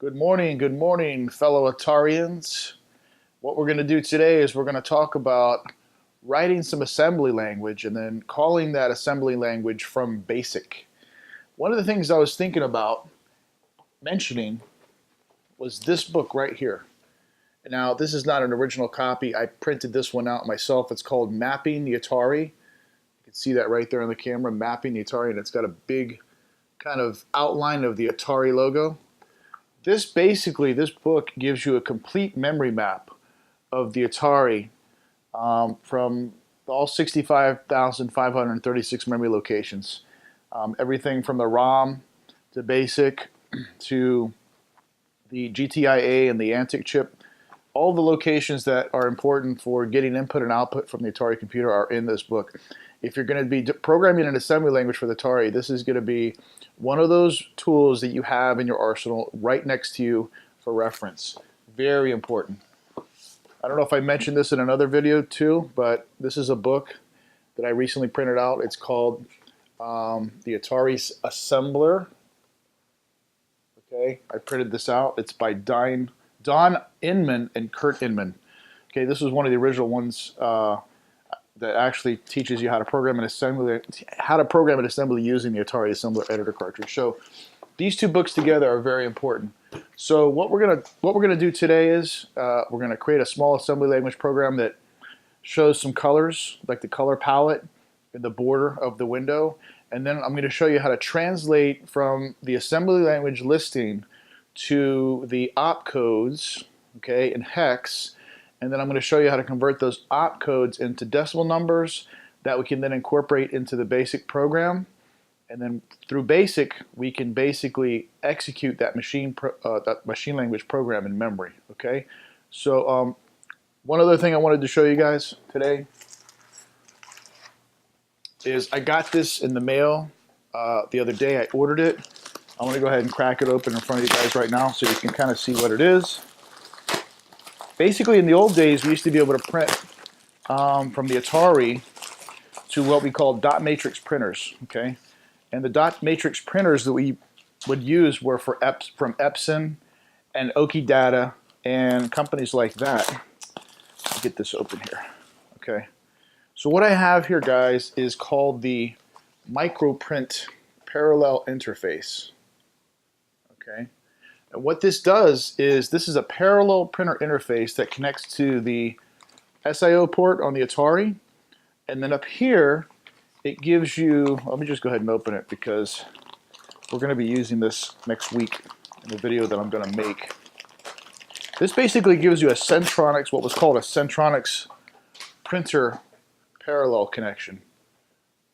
Good morning, fellow Atarians. What we're going to do today is we're going to talk about writing some assembly language and then calling that assembly language from BASIC. One of the things I was thinking about mentioning was this book right here. Now, this is not an original copy. I printed this one out myself. It's called Mapping the Atari. You can see that right there on the camera, Mapping the Atari, and it's got a big kind of outline of the Atari logo. This book gives you a complete memory map of the Atari from all 65,536 memory locations. Everything from the ROM to BASIC to the GTIA and the Antic chip. All the locations that are important for getting input and output from the Atari computer are in this book. If you're going to be programming an assembly language for the Atari, this is going to be one of those tools that you have in your arsenal right next to you for reference. Very important. I don't know if I mentioned this in another video too, but this is a book that I recently printed out. It's called The Atari's Assembler. Okay, I printed this out. It's by Don Inman and Kurt Inman. Okay, this was one of the original ones that actually teaches you how to program an assembly, using the Atari Assembler Editor cartridge. So these two books together are very important. So what we're gonna do today is we're gonna create a small assembly language program that shows some colors, like the color palette in the border of the window, and then I'm going to show you how to translate from the assembly language listing to the opcodes, okay, in hex. And then I'm going to show you how to convert those opcodes into decimal numbers that we can then incorporate into the BASIC program. And then through BASIC, we can basically execute that machine language program in memory. Okay. So one other thing I wanted to show you guys today is I got this in the mail the other day. I ordered it. I'm going to go ahead and crack it open in front of you guys right now so you can kind of see what it is. Basically, in the old days, we used to be able to print from the Atari to what we call dot matrix printers, okay? And the dot matrix printers that we would use were from Epson and Oki Data and companies like that. I'll get this open here, okay? So what I have here, guys, is called the microprint parallel interface, okay? And what this does is this is a parallel printer interface that connects to the SIO port on the Atari. And then up here, it gives you, let me just go ahead and open it because we're going to be using this next week in the video that I'm going to make. This basically gives you a Centronics, what was called a Centronics printer parallel connection.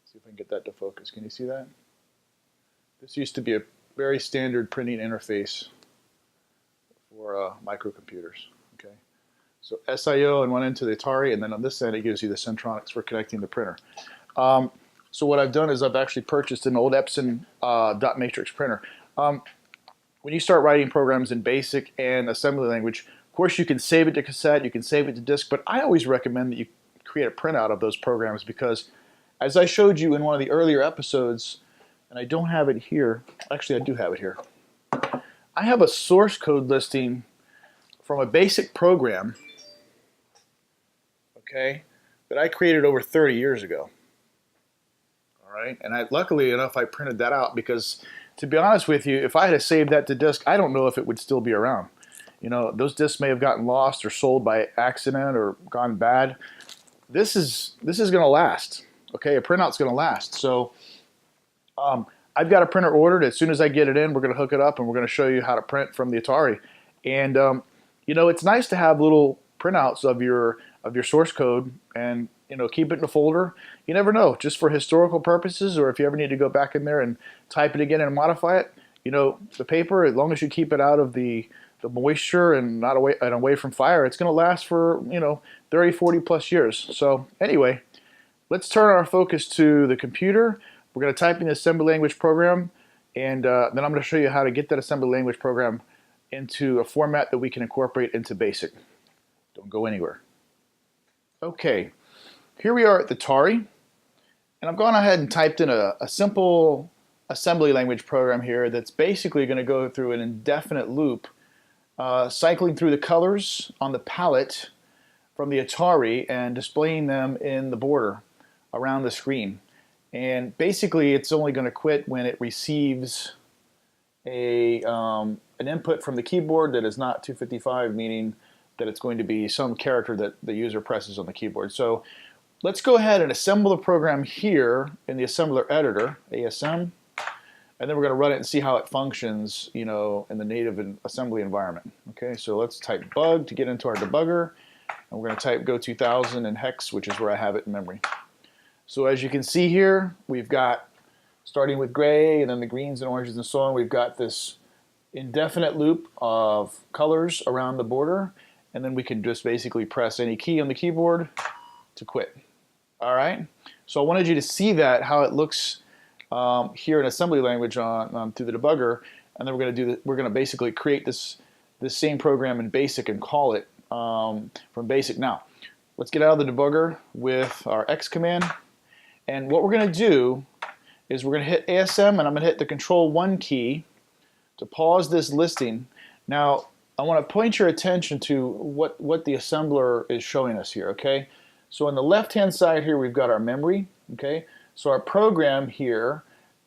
Let's see if I can get that to focus. Can you see that? This used to be a very standard printing interface for microcomputers. Okay, so SIO and one end to the Atari, and then on this end it gives you the Centronics for connecting the printer. So what I've done is I've actually purchased an old Epson dot matrix printer. When you start writing programs in BASIC and assembly language, of course you can save it to cassette, you can save it to disk, but I always recommend that you create a printout of those programs because, as I showed you in one of the earlier episodes, and I don't have it here, actually I do have it here. I have a source code listing from a BASIC program, okay, that I created over 30 years ago. All right, and luckily enough, I printed that out because, to be honest with you, if I had saved that to disk, I don't know if it would still be around. You know, those disks may have gotten lost or sold by accident or gone bad. This is going to last. Okay, a printout's going to last. So I've got a printer ordered. As soon as I get it in, we're going to hook it up and we're going to show you how to print from the Atari. And you know, it's nice to have little printouts of your source code and, you know, keep it in a folder. You never know, just for historical purposes, or if you ever need to go back in there and type it again and modify it. You know, the paper, as long as you keep it out of the moisture and not away from fire, it's going to last for, you know, 30, 40 plus years. So anyway, let's turn our focus to the computer. We're going to type in the assembly language program, and then I'm going to show you how to get that assembly language program into a format that we can incorporate into BASIC. Don't go anywhere. Okay, here we are at the Atari, and I've gone ahead and typed in a simple assembly language program here that's basically going to go through an indefinite loop cycling through the colors on the palette from the Atari and displaying them in the border around the screen. And basically it's only going to quit when it receives an input from the keyboard that is not 255, meaning that it's going to be some character that the user presses on the keyboard. So let's go ahead and assemble the program here in the assembler editor, ASM, and then we're going to run it and see how it functions, you know, in the native assembly environment. Okay, so let's type bug to get into our debugger, and we're going to type go 2000 in hex, which is where I have it in memory. So as you can see here, we've got, starting with gray and then the greens and oranges and so on, we've got this indefinite loop of colors around the border, and then we can just basically press any key on the keyboard to quit. All right, so I wanted you to see that, how it looks here in assembly language through the debugger, and then we're going to basically create this same program in BASIC and call it from BASIC. Now, let's get out of the debugger with our X command, and what we're going to do is we're going to hit ASM, and I'm going to hit the Control 1 key to pause this listing. Now, I want to point your attention to what the assembler is showing us here. Okay, so on the left-hand side here, we've got our memory. Okay. So our program here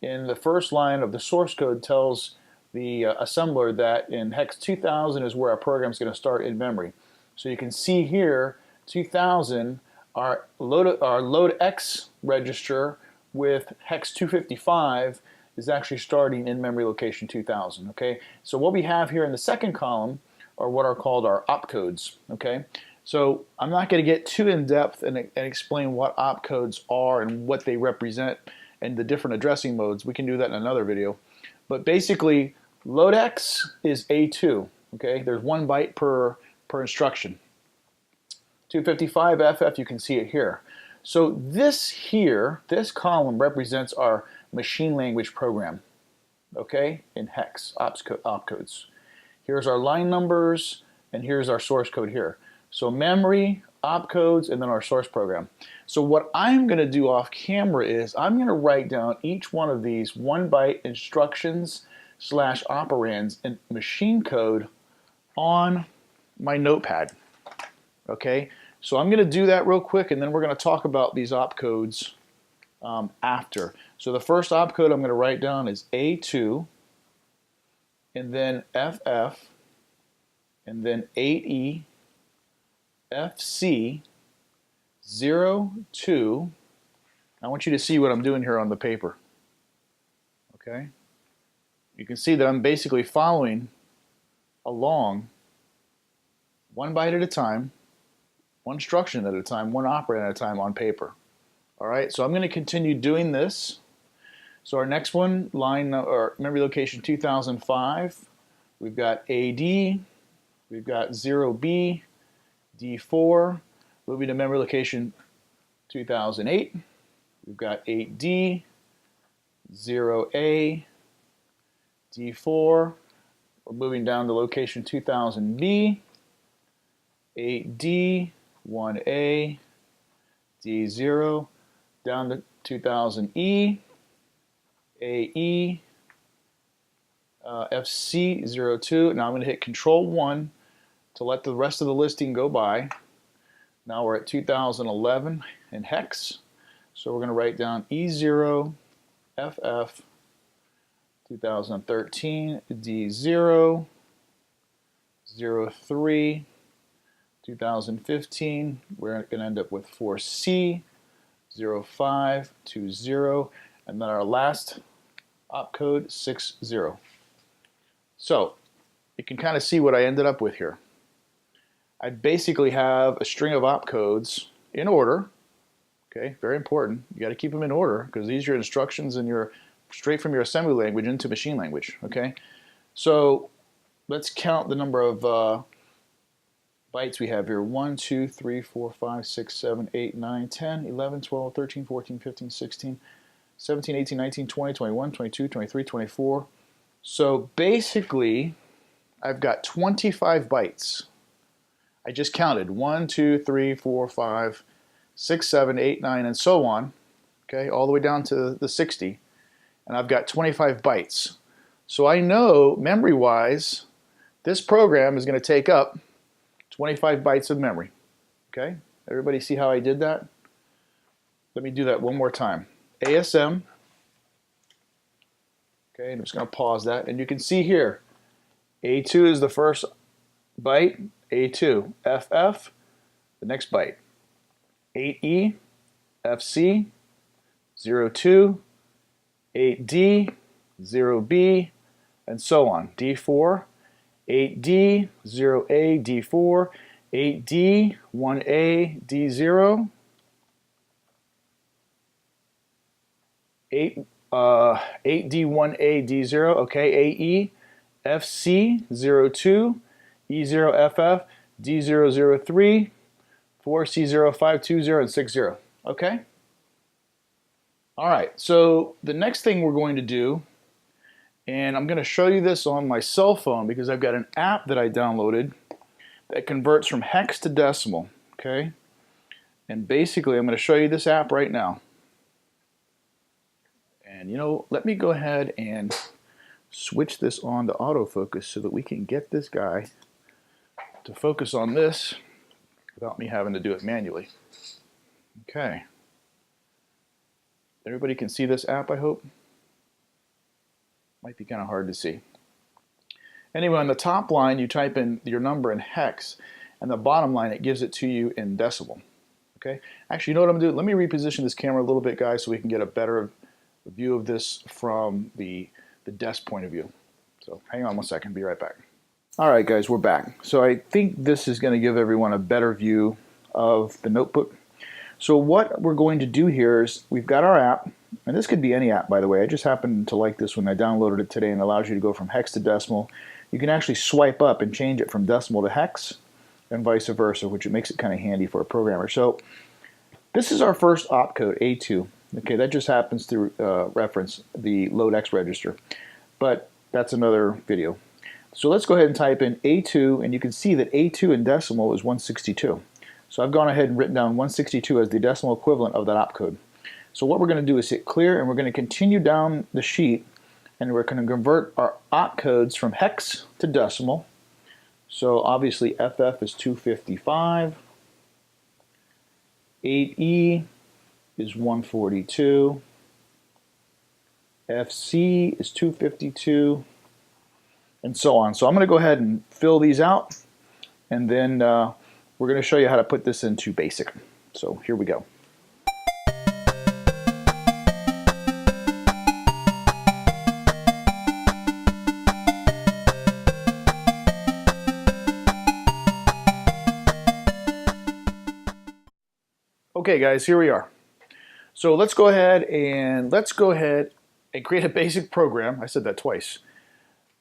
in the first line of the source code tells the assembler that in hex 2000 is where our program is going to start in memory. So you can see here 2000, our load X register with hex 255 is actually starting in memory location 2000. Okay, so what we have here in the second column are what are called our opcodes. Okay. So I'm not going to get too in-depth and explain what opcodes are and what they represent and the different addressing modes. We can do that in another video. But basically, load X is A2. Okay, there's 1 byte per instruction. 255 FF, you can see it here. So this here, this column represents our machine language program. Okay, in hex opcodes. Here's our line numbers, and here's our source code here. So memory, opcodes, and then our source program. So what I'm going to do off camera is I'm going to write down each one of these 1 byte instructions / operands in machine code on my notepad. Okay, so I'm going to do that real quick, and then we're going to talk about these opcodes after. So the first opcode I'm going to write down is A2, and then FF, and then 8E, FC 02. I want you to see what I'm doing here on the paper. Okay, you can see that I'm basically following along 1 byte at a time, 1 instruction at a time, 1 operand at a time on paper. All right, so I'm going to continue doing this. So our next one, line or memory location 2005, we've got AD, we've got 0B, D4, moving to memory location 2008, we've got 8D, 0A, D4, we're moving down to location 2000B, 8D, 1A, D0, down to 2000E, AE, FC02. Now I'm going to hit Control 1 to let the rest of the listing go by. Now we're at 2011 in hex. So we're going to write down E0, FF, 2013, D0, 03, 2015. We're going to end up with 4C, 05, 20, and then our last opcode 60. So you can kind of see what I ended up with here. I basically have a string of opcodes in order. Okay, very important. You got to keep them in order because these are your instructions and you're straight from your assembly language into machine language. Okay, so let's count the number of bytes we have here. 1, 2, 3, 4, 5, 6, 7, 8, 9, 10, 11, 12, 13, 14, 15, 16, 17, 18, 19, 20, 21, 22, 23, 24. So basically, I've got 25 bytes. I just counted 1, 2, 3, 4, 5, 6, 7, 8, 9, and so on. Okay, all the way down to the 60. And I've got 25 bytes. So I know, memory-wise, This program is going to take up 25 bytes of memory. Okay? Everybody see how I did that? Let me do that one more time. ASM. Okay, I'm just going to pause that. And you can see here, A2 is the first byte, A2. FF, the next byte. 8E, FC, 02, 8D, 0B, and so on. D4, 8D, 0A, D4, 8D, 1A, D0, 8D1A, D0, okay, AE, FC, 02, E0FF, D003, 4C0520, and 60, okay? All right, so the next thing we're going to do, and I'm going to show you this on my cell phone because I've got an app that I downloaded that converts from hex to decimal, okay? And basically, I'm going to show you this app right now. And you know, let me go ahead and switch this on to autofocus so that we can get this guy to focus on this without me having to do it manually. Okay. Everybody can see this app, I hope? Might be kind of hard to see. Anyway, on the top line, you type in your number in hex, and the bottom line, it gives it to you in decimal. Okay. Actually, you know what I'm going to do? Let me reposition this camera a little bit, guys, so we can get a better view of this from the desk point of view. So hang on one second, be right back. All right, guys, we're back. So I think this is going to give everyone a better view of the notebook. So what we're going to do here is we've got our app, and this could be any app, by the way. I just happened to like this when I downloaded it today, and it allows you to go from hex to decimal. You can actually swipe up and change it from decimal to hex and vice versa, which makes it kind of handy for a programmer. So this is our first opcode, A2. Okay, that just happens to reference the load X register, but that's another video. So let's go ahead and type in A2, and you can see that A2 in decimal is 162. So I've gone ahead and written down 162 as the decimal equivalent of that opcode. So what we're going to do is hit clear, and we're going to continue down the sheet, and we're going to convert our opcodes from hex to decimal. So obviously FF is 255, 8E is 142, FC is 252, and so on. So I'm going to go ahead and fill these out, and then we're going to show you how to put this into BASIC. So here we go. Okay, guys, here we are. So let's go ahead and create a basic program. I said that twice.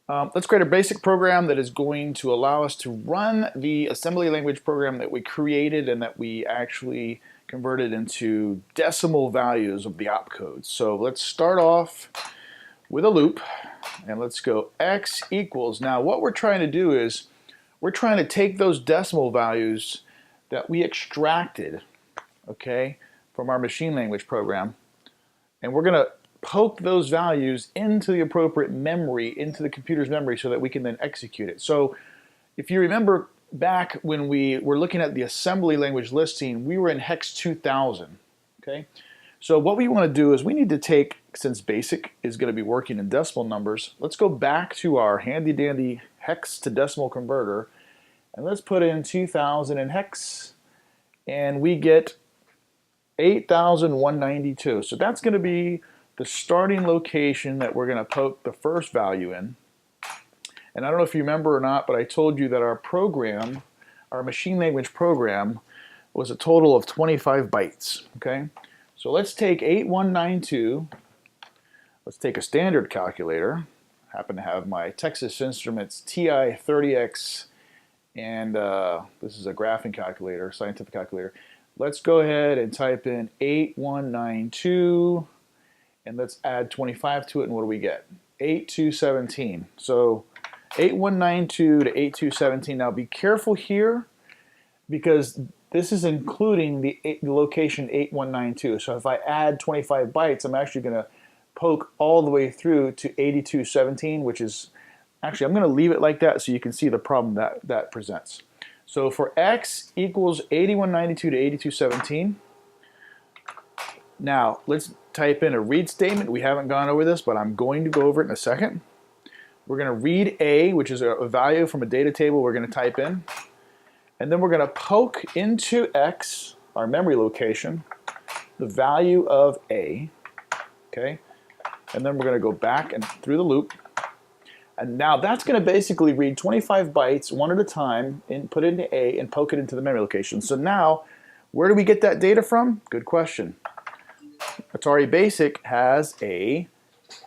Let's create a basic program that is going to allow us to run the assembly language program that we created and that we actually converted into decimal values of the opcodes. So let's start off with a loop, and let's go x equals. Now what we're trying to do is we're trying to take those decimal values that we extracted, okay, from our machine language program, and we're going to poke those values into the appropriate memory, into the computer's memory, so that we can then execute it. So if you remember back when we were looking at the assembly language listing, we were in hex 2000, okay? So what we want to do is we need to take, since BASIC is going to be working in decimal numbers, let's go back to our handy dandy hex to decimal converter, and let's put in 2000 in hex, and we get 8,192. So that's going to be the starting location that we're going to poke the first value in. And I don't know if you remember or not, but I told you that our program, our machine language program, was a total of 25 bytes. Okay, so let's take 8192. Let's take a standard calculator. I happen to have my Texas Instruments TI-30X, and this is a graphing calculator, scientific calculator. Let's go ahead and type in 8192, and let's add 25 to it, and what do we get? 8217. So 8192 to 8217. Now be careful here, because this is including the location 8192. So if I add 25 bytes, I'm actually going to poke all the way through to 8217, which is Actually, I'm going to leave it like that so you can see the problem that presents. So for x equals 8192 to 8217, now let's type in a read statement. We haven't gone over this, but I'm going to go over it in a second. We're going to read A, which is a value from a data table we're going to type in. And then we're going to poke into X, our memory location, the value of A. Okay? And then we're going to go back and through the loop. And now that's going to basically read 25 bytes one at a time, and put it into A and poke it into the memory location. So now, where do we get that data from? Good question. Atari Basic has a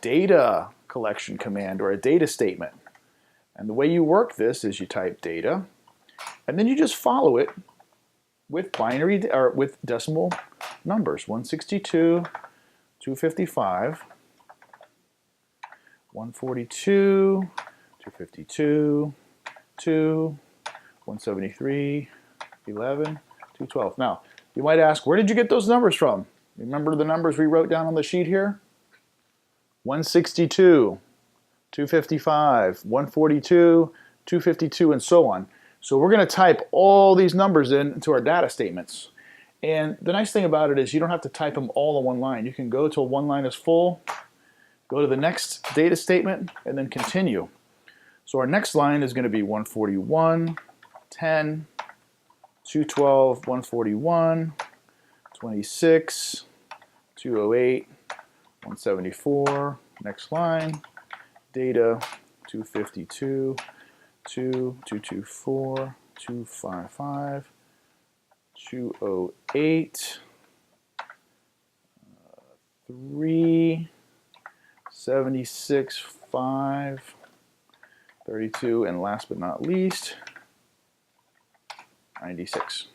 data collection command or a data statement. And the way you work this is you type data, and then you just follow it with binary or with decimal numbers. 162, 255, 142, 252, 2, 173, 11, 212. Now, you might ask, where did you get those numbers from? Remember the numbers we wrote down on the sheet here? 162, 255, 142, 252, and so on. So we're going to type all these numbers into our data statements. And the nice thing about it is you don't have to type them all in one line. You can go till one line is full, go to the next data statement, and then continue. So our next line is going to be 141, 10, 212, 141, 26, 208, 174, next line, data, 252, 224, 255, 208, 3, 76, 5, 32, and last but not least, 96.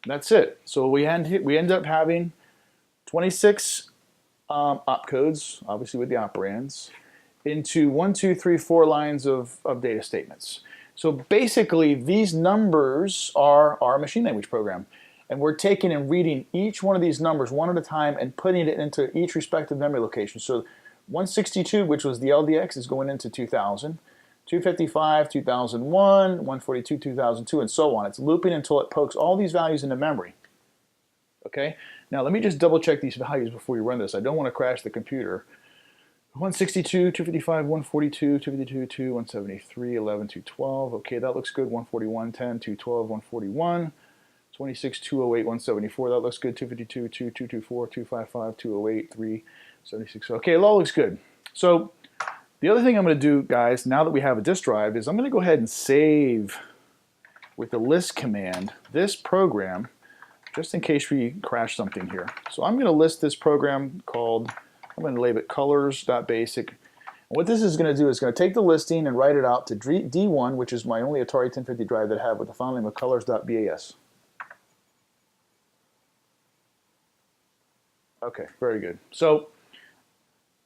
That's it. So we end up having 26 opcodes, obviously with the operands, into 1, 2, 3, 4 lines of data statements. So basically, these numbers are our machine language program. And we're taking and reading each one of these numbers one at a time and putting it into each respective memory location. So 162, which was the LDX, is going into 2000. 255, 2001, 142, 2002, and so on. It's looping until it pokes all these values into memory. Okay? Now let me just double check these values before we run this. I don't want to crash the computer. 162, 255, 142, 252, 2, 173, 11, 212. Okay, that looks good. 141, 10, 212, 141. 26, 208, 174. That looks good. 252, 2, 224, 255, 208, 3, 76. Okay, it all looks good. So the other thing I'm going to do, guys, now that we have a disk drive, is I'm going to go ahead and save with the list command this program, just in case we crash something here. So I'm going to list this program called, I'm going to label it colors.basic. And what this is going to do is going to take the listing and write it out to D1, which is my only Atari 1050 drive that I have, with the file name of colors.bas. Okay, very good. So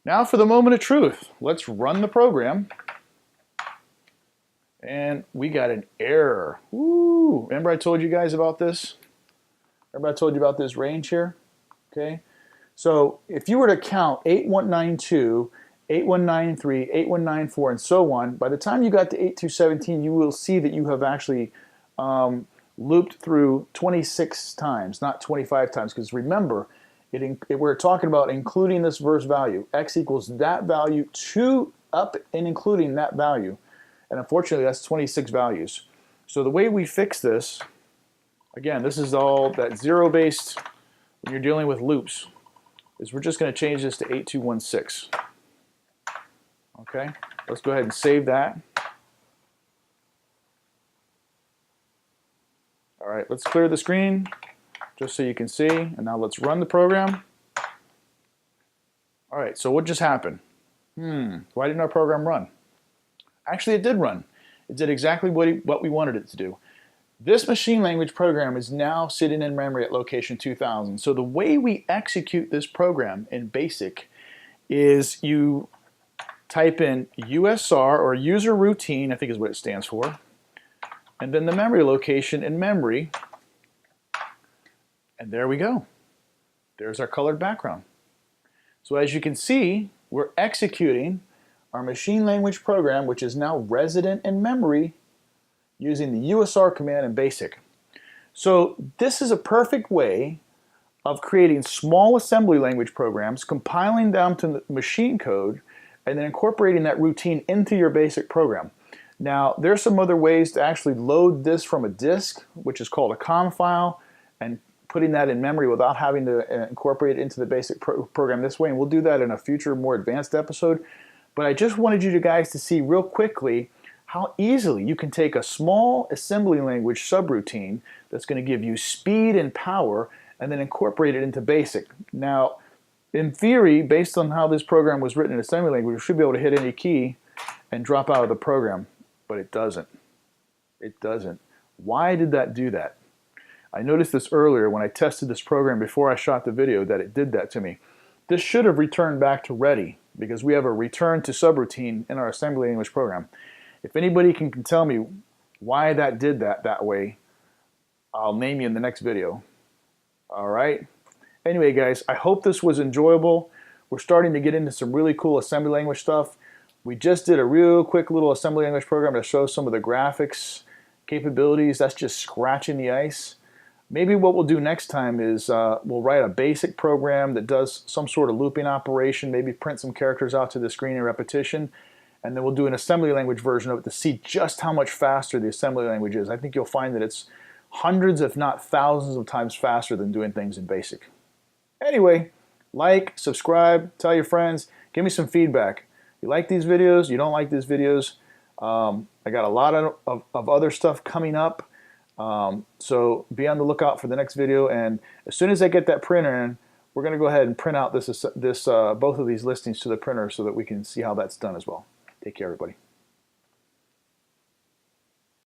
now for the moment of truth. Let's run the program. And we got an error. Woo! Remember I told you guys about this? Remember I told you about this range here? Okay. So if you were to count 8192, 8193, 8194, and so on, by the time you got to 8217, you will see that you have actually looped through 26 times, not 25 times, because remember, we're talking about including this verse value. X equals that value to up and including that value. And unfortunately, that's 26 values. So the way we fix this, again, this is all that zero-based, when you're dealing with loops, is we're just going to change this to 8216. Okay, let's go ahead and save that. All right, let's clear the screen, just so you can see, and now let's run the program. All right, so what just happened? Why didn't our program run? Actually, it did run. It did exactly what we wanted it to do. This machine language program is now sitting in memory at location 2000. So the way we execute this program in BASIC is you type in USR, or user routine, I think is what it stands for, and then the memory location in memory. And there we go. There's our colored background. So as you can see, we're executing our machine language program, which is now resident in memory using the USR command in BASIC. So this is a perfect way of creating small assembly language programs, compiling down to machine code, and then incorporating that routine into your BASIC program. Now, there's some other ways to actually load this from a disk, which is called a COM file, and putting that in memory without having to incorporate it into the BASIC program this way, and we'll do that in a future, more advanced episode. But I just wanted you guys to see real quickly how easily you can take a small assembly language subroutine that's going to give you speed and power and then incorporate it into BASIC. Now, in theory, based on how this program was written in assembly language, you should be able to hit any key and drop out of the program, but it doesn't. It doesn't. Why did that do that? I noticed this earlier when I tested this program before I shot the video that it did that to me. This should have returned back to ready because we have a return to subroutine in our assembly language program. If anybody can tell me why that did that way, I'll name you in the next video. All right. Anyway, guys, I hope this was enjoyable. We're starting to get into some really cool assembly language stuff. We just did a real quick little assembly language program to show some of the graphics capabilities. That's just scratching the ice. Maybe what we'll do next time is we'll write a basic program that does some sort of looping operation, maybe print some characters out to the screen in repetition, and then we'll do an assembly language version of it to see just how much faster the assembly language is. I think you'll find that it's hundreds, if not thousands of times faster than doing things in BASIC. Anyway, like, subscribe, tell your friends, give me some feedback. You like these videos? You don't like these videos? I got a lot of other stuff coming up. So be on the lookout for the next video, and as soon as I get that printer in, we're going to go ahead and print out both of these listings to the printer so that we can see how that's done as well. Take care, everybody.